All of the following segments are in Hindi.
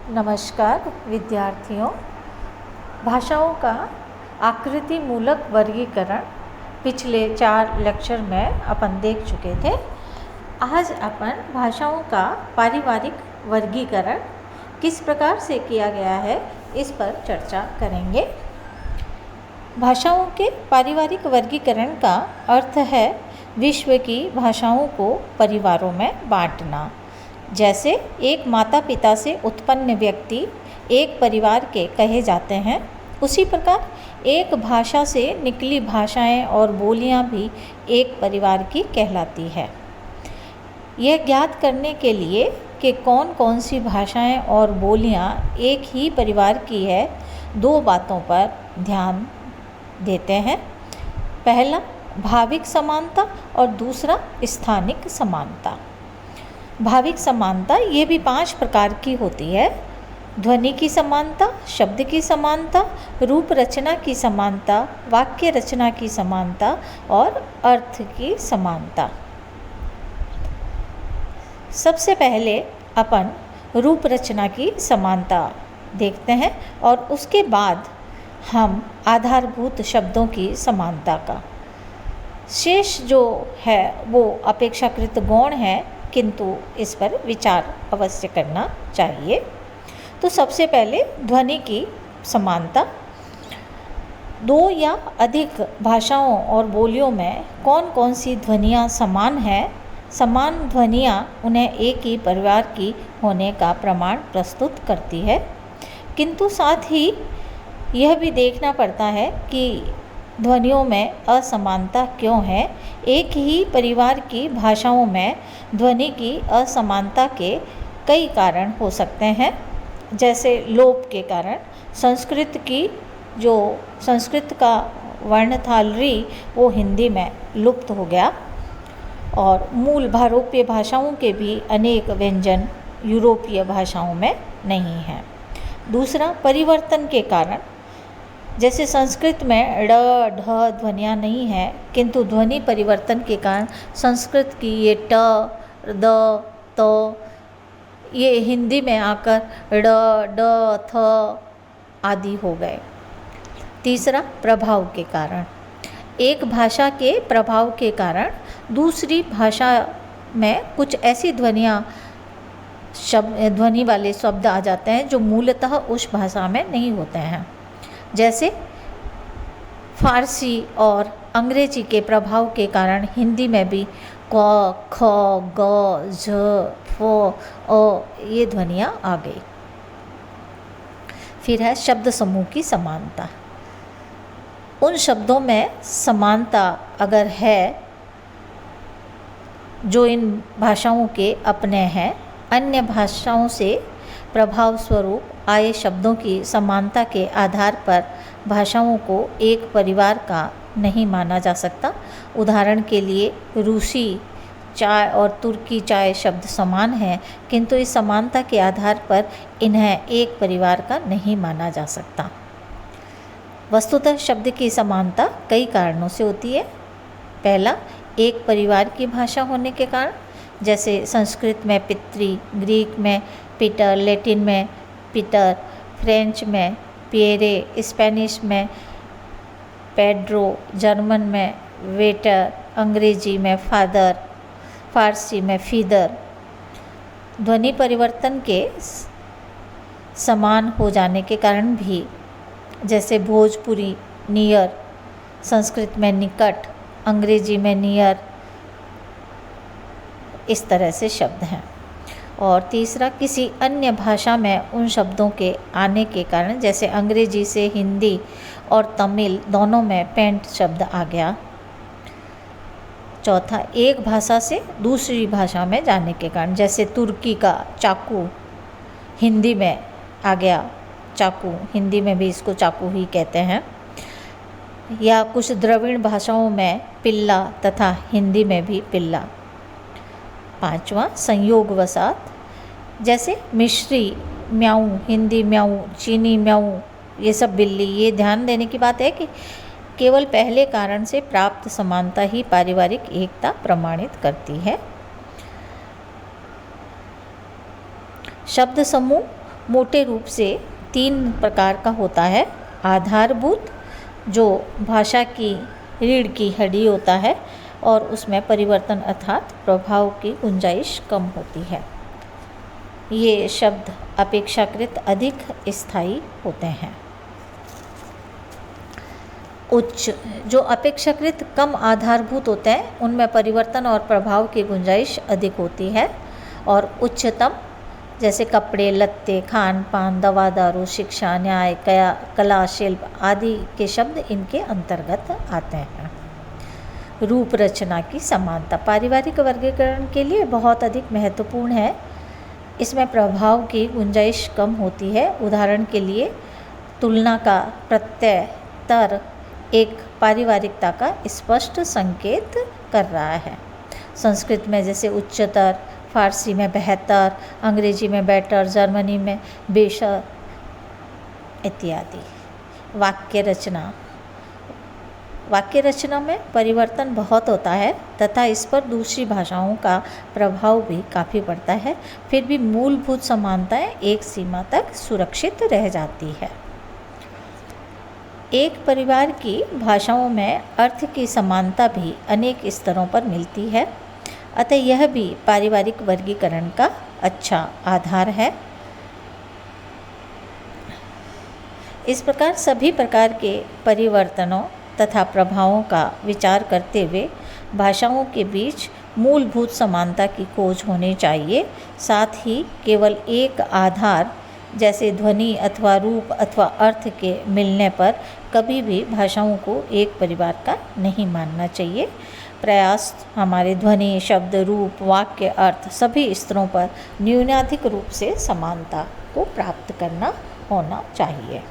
नमस्कार विद्यार्थियों। भाषाओं का आकृति मूलक वर्गीकरण पिछले 4 लेक्चर में अपन देख चुके थे। आज अपन भाषाओं का पारिवारिक वर्गीकरण किस प्रकार से किया गया है इस पर चर्चा करेंगे। भाषाओं के पारिवारिक वर्गीकरण का अर्थ है विश्व की भाषाओं को परिवारों में बांटना। जैसे एक माता पिता से उत्पन्न व्यक्ति एक परिवार के कहे जाते हैं, उसी प्रकार एक भाषा से निकली भाषाएं और बोलियां भी एक परिवार की कहलाती है। यह ज्ञात करने के लिए कि कौन कौन सी भाषाएं और बोलियां एक ही परिवार की है, 2 बातों पर ध्यान देते हैं। पहला भाविक समानता और दूसरा स्थानिक समानता। भाविक समानता ये भी 5 प्रकार की होती है। ध्वनि की समानता, शब्द की समानता, रूप रचना की समानता, वाक्य रचना की समानता और अर्थ की समानता। सबसे पहले अपन रूप रचना की समानता देखते हैं और उसके बाद हम आधारभूत शब्दों की समानता का। शेष जो है वो अपेक्षाकृत गौण है, किंतु इस पर विचार अवश्य करना चाहिए। तो सबसे पहले ध्वनि की समानता। 2 या अधिक भाषाओं और बोलियों में कौन कौन सी ध्वनियाँ समान हैं। समान ध्वनियाँ उन्हें एक ही परिवार की होने का प्रमाण प्रस्तुत करती है, किंतु साथ ही यह भी देखना पड़ता है कि ध्वनियों में असमानता क्यों है। एक ही परिवार की भाषाओं में ध्वनि की असमानता के कई कारण हो सकते हैं, जैसे लोप के कारण। संस्कृत का वर्ण था री, वो हिंदी में लुप्त हो गया और मूल भारोपीय भाषाओं के भी अनेक व्यंजन यूरोपीय भाषाओं में नहीं हैं। दूसरा परिवर्तन के कारण, जैसे संस्कृत में ड ढ ध्वनियाँ नहीं हैं, किंतु ध्वनि परिवर्तन के कारण संस्कृत की ये ट द त ये हिंदी में आकर ड ड थ आदि हो गए। तीसरा प्रभाव के कारण, एक भाषा के प्रभाव के कारण दूसरी भाषा में कुछ ऐसी ध्वनि वाले शब्द आ जाते हैं जो मूलतः उस भाषा में नहीं होते हैं। जैसे फारसी और अंग्रेजी के प्रभाव के कारण हिंदी में भी क, ख, ग, झ, फ, अ ये ध्वनियाँ आ गई। फिर है शब्द समूह की समानता। उन शब्दों में समानता अगर है जो इन भाषाओं के अपने हैं, अन्य भाषाओं से प्रभाव स्वरूप आए शब्दों की समानता के आधार पर भाषाओं को एक परिवार का नहीं माना जा सकता। उदाहरण के लिए रूसी चाय और तुर्की चाय शब्द समान हैं, किंतु इस समानता के आधार पर इन्हें एक परिवार का नहीं माना जा सकता। वस्तुतः शब्द की समानता कई कारणों से होती है। पहला, एक परिवार की भाषा होने के कारण, जैसे संस्कृत में पितृ, ग्रीक में पीटर, लैटिन में पीटर, फ्रेंच में पिएरे, स्पेनिश में पेड्रो, जर्मन में वेटर, अंग्रेजी में फादर, फारसी में फीदर। ध्वनि परिवर्तन के समान हो जाने के कारण भी, जैसे भोजपुरी नियर, संस्कृत में निकट, अंग्रेजी में नियर, इस तरह से शब्द हैं। और तीसरा, किसी अन्य भाषा में उन शब्दों के आने के कारण, जैसे अंग्रेजी से हिंदी और तमिल दोनों में पेंट शब्द आ गया। चौथा, एक भाषा से दूसरी भाषा में जाने के कारण, जैसे तुर्की का चाकू हिंदी में आ गया, चाकू हिंदी में भी इसको चाकू ही कहते हैं। या कुछ द्रविड़ भाषाओं में पिल्ला तथा हिंदी में भी पिल्ला। पांचवा, संयोगवशात, जैसे मिश्री म्याऊ हिंदी म्याऊ, चीनी म्याऊ, ये सब बिल्ली। ये ध्यान देने की बात है कि केवल पहले कारण से प्राप्त समानता ही पारिवारिक एकता प्रमाणित करती है। शब्द समूह मोटे रूप से 3 प्रकार का होता है। आधारभूत, जो भाषा की रीढ़ की हड्डी होता है और उसमें परिवर्तन अर्थात प्रभाव की गुंजाइश कम होती है। ये शब्द अपेक्षाकृत अधिक स्थायी होते हैं। उच्च, जो अपेक्षाकृत कम आधारभूत होते हैं, उनमें परिवर्तन और प्रभाव की गुंजाइश अधिक होती है। और उच्चतम, जैसे कपड़े लत्ते, खान पान, दवा दारू, शिक्षा, न्याय, कला, शिल्प आदि के शब्द इनके अंतर्गत आते हैं। रूप रचना की समानता पारिवारिक वर्गीकरण के लिए बहुत अधिक महत्वपूर्ण है। इसमें प्रभाव की गुंजाइश कम होती है। उदाहरण के लिए, तुलना का प्रत्यय तर एक पारिवारिकता का स्पष्ट संकेत कर रहा है। संस्कृत में जैसे उच्चतर, फारसी में बेहतर, अंग्रेजी में बेटर, जर्मनी में बेशर इत्यादि। वाक्य रचना में परिवर्तन बहुत होता है तथा इस पर दूसरी भाषाओं का प्रभाव भी काफ़ी पड़ता है। फिर भी मूलभूत समानताएं एक सीमा तक सुरक्षित रह जाती है। एक परिवार की भाषाओं में अर्थ की समानता भी अनेक स्तरों पर मिलती है, अतः यह भी पारिवारिक वर्गीकरण का अच्छा आधार है। इस प्रकार सभी प्रकार के परिवर्तनों तथा प्रभावों का विचार करते हुए भाषाओं के बीच मूलभूत समानता की खोज होनी चाहिए। साथ ही केवल एक आधार जैसे ध्वनि अथवा रूप अथवा अर्थ के मिलने पर कभी भी भाषाओं को एक परिवार का नहीं मानना चाहिए। प्रयास हमारे ध्वनि, शब्द, रूप, वाक्य, अर्थ सभी स्तरों पर न्यूनाधिक रूप से समानता को प्राप्त करना होना चाहिए।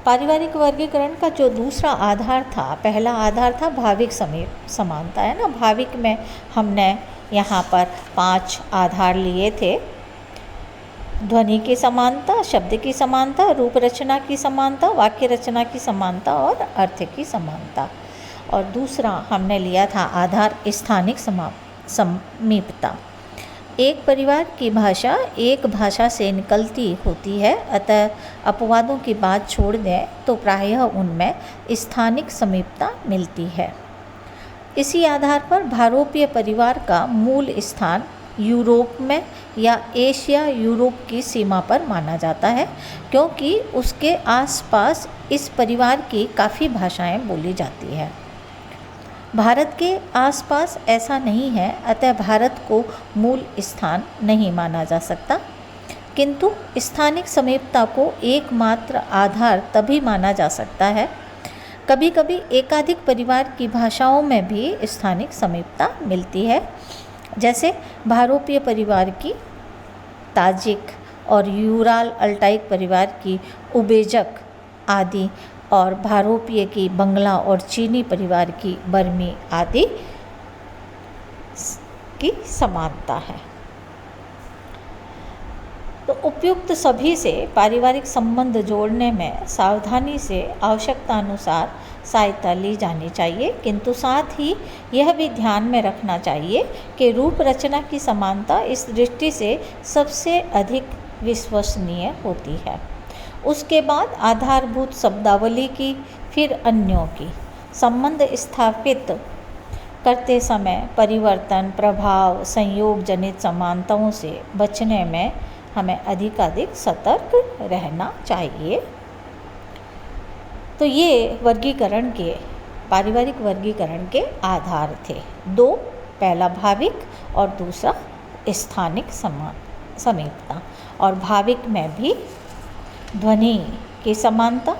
पारिवारिक वर्गीकरण का जो दूसरा आधार था, पहला आधार था भाविक समानता, है ना। भाविक में हमने यहाँ पर 5 आधार लिए थे। ध्वनि की समानता, शब्द की समानता, रूप रचना की समानता, वाक्य रचना की समानता और अर्थ की समानता। और दूसरा हमने लिया था आधार स्थानिक समीपता। एक परिवार की भाषा एक भाषा से निकलती होती है, अतः अपवादों की बात छोड़ दें तो प्रायः उनमें स्थानिक समीपता मिलती है। इसी आधार पर भारोपीय परिवार का मूल स्थान यूरोप में या एशिया यूरोप की सीमा पर माना जाता है, क्योंकि उसके आसपास इस परिवार की काफ़ी भाषाएं बोली जाती है। भारत के आसपास ऐसा नहीं है, अतः भारत को मूल स्थान नहीं माना जा सकता। किंतु स्थानिक समीपता को एकमात्र आधार तभी माना जा सकता है। कभी कभी एकाधिक परिवार की भाषाओं में भी स्थानिक समीपता मिलती है, जैसे भारोपीय परिवार की ताजिक और यूराल अल्टाइक परिवार की उबेजक आदि, और भारोपीय की बंगला और चीनी परिवार की बर्मी आदि की समानता है। तो उपयुक्त सभी से पारिवारिक संबंध जोड़ने में सावधानी से आवश्यकता अनुसार सहायता ली जानी चाहिए, किंतु साथ ही यह भी ध्यान में रखना चाहिए कि रूप रचना की समानता इस दृष्टि से सबसे अधिक विश्वसनीय होती है। उसके बाद आधारभूत शब्दावली की, फिर अन्यों की। संबंध स्थापित करते समय परिवर्तन, प्रभाव, संयोग जनित समानताओं से बचने में हमें अधिकाधिक सतर्क रहना चाहिए। तो ये वर्गीकरण के, पारिवारिक वर्गीकरण के आधार थे 2, पहला भाविक और दूसरा स्थानिक समीपता। और भाविक में भी ध्वनि की समानता,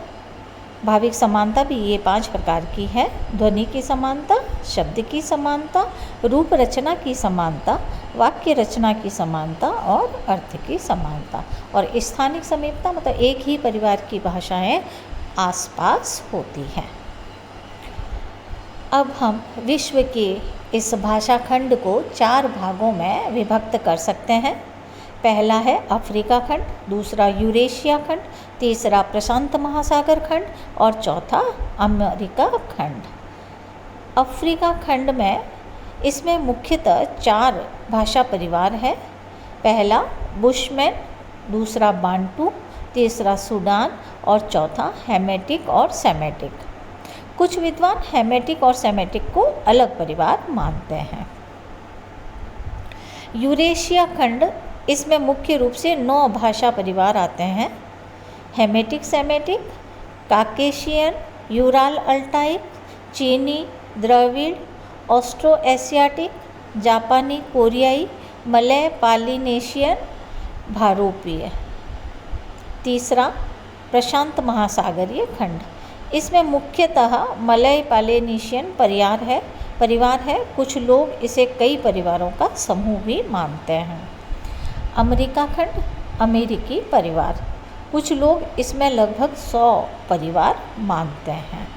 भाविक समानता भी ये 5 प्रकार की है। ध्वनि की समानता, शब्द की समानता, रूप रचना की समानता, वाक्य रचना की समानता और अर्थ की समानता। और स्थानिक समीपता मतलब एक ही परिवार की भाषाएं आसपास होती हैं। अब हम विश्व के इस भाषा खंड को 4 भागों में विभक्त कर सकते हैं। पहला है अफ्रीका खंड, दूसरा यूरेशिया खंड, तीसरा प्रशांत महासागर खंड और चौथा अमेरिका खंड। अफ्रीका खंड में इसमें मुख्यतः 4 भाषा परिवार है। पहला बुशमैन, दूसरा बांटू, तीसरा सूडान और चौथा हेमेटिक और सेमेटिक। कुछ विद्वान हेमेटिक और सेमेटिक को अलग परिवार मानते हैं। यूरेशिया खंड, इसमें मुख्य रूप से 9 भाषा परिवार आते हैं। Hamitic Semitic, Caucasian, Ural Altaic, चीनी, द्रविड़, ऑस्ट्रो एशियाटिक, जापानी, कोरियाई, मलय, पालिनेशियन, भारोपीय। तीसरा प्रशांत महासागरीय खंड, इसमें मुख्यतः मलय पालिनेशियन परिवार है। कुछ लोग इसे कई परिवारों का समूह भी मानते हैं। अमेरिका खंड, अमेरिकी परिवार, कुछ लोग इसमें लगभग 100 परिवार मानते हैं।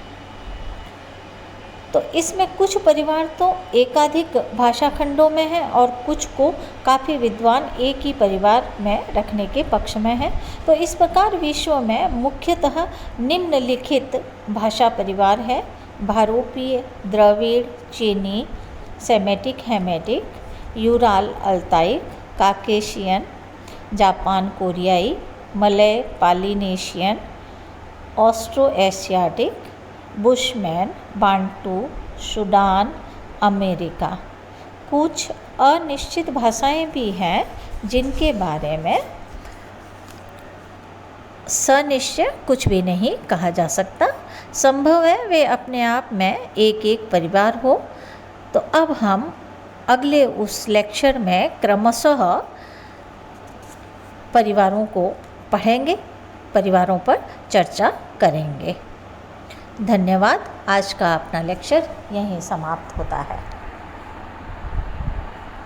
तो इसमें कुछ परिवार तो एकाधिक भाषा खंडों में हैं और कुछ को काफ़ी विद्वान एक ही परिवार में रखने के पक्ष में हैं। तो इस प्रकार विश्व में मुख्यतः निम्नलिखित भाषा परिवार है: भारोपीय, द्रविड़, चीनी, Semitic, Hamitic, Ural Altaic, Caucasian, Japan कोरियाई, Malay Polynesian, Austro Asiatic, Bushman, Bantu, Sudan, America. कुछ अनिश्चित भाषाएं भी हैं जिनके बारे में सनिश्चय कुछ भी नहीं कहा जा सकता। संभव है वे अपने आप में एक एक परिवार हो। तो अब हम अगले उस लेक्चर में क्रमशः परिवारों को पढ़ेंगे, परिवारों पर चर्चा करेंगे। धन्यवाद। आज का अपना लेक्चर यहीं समाप्त होता है।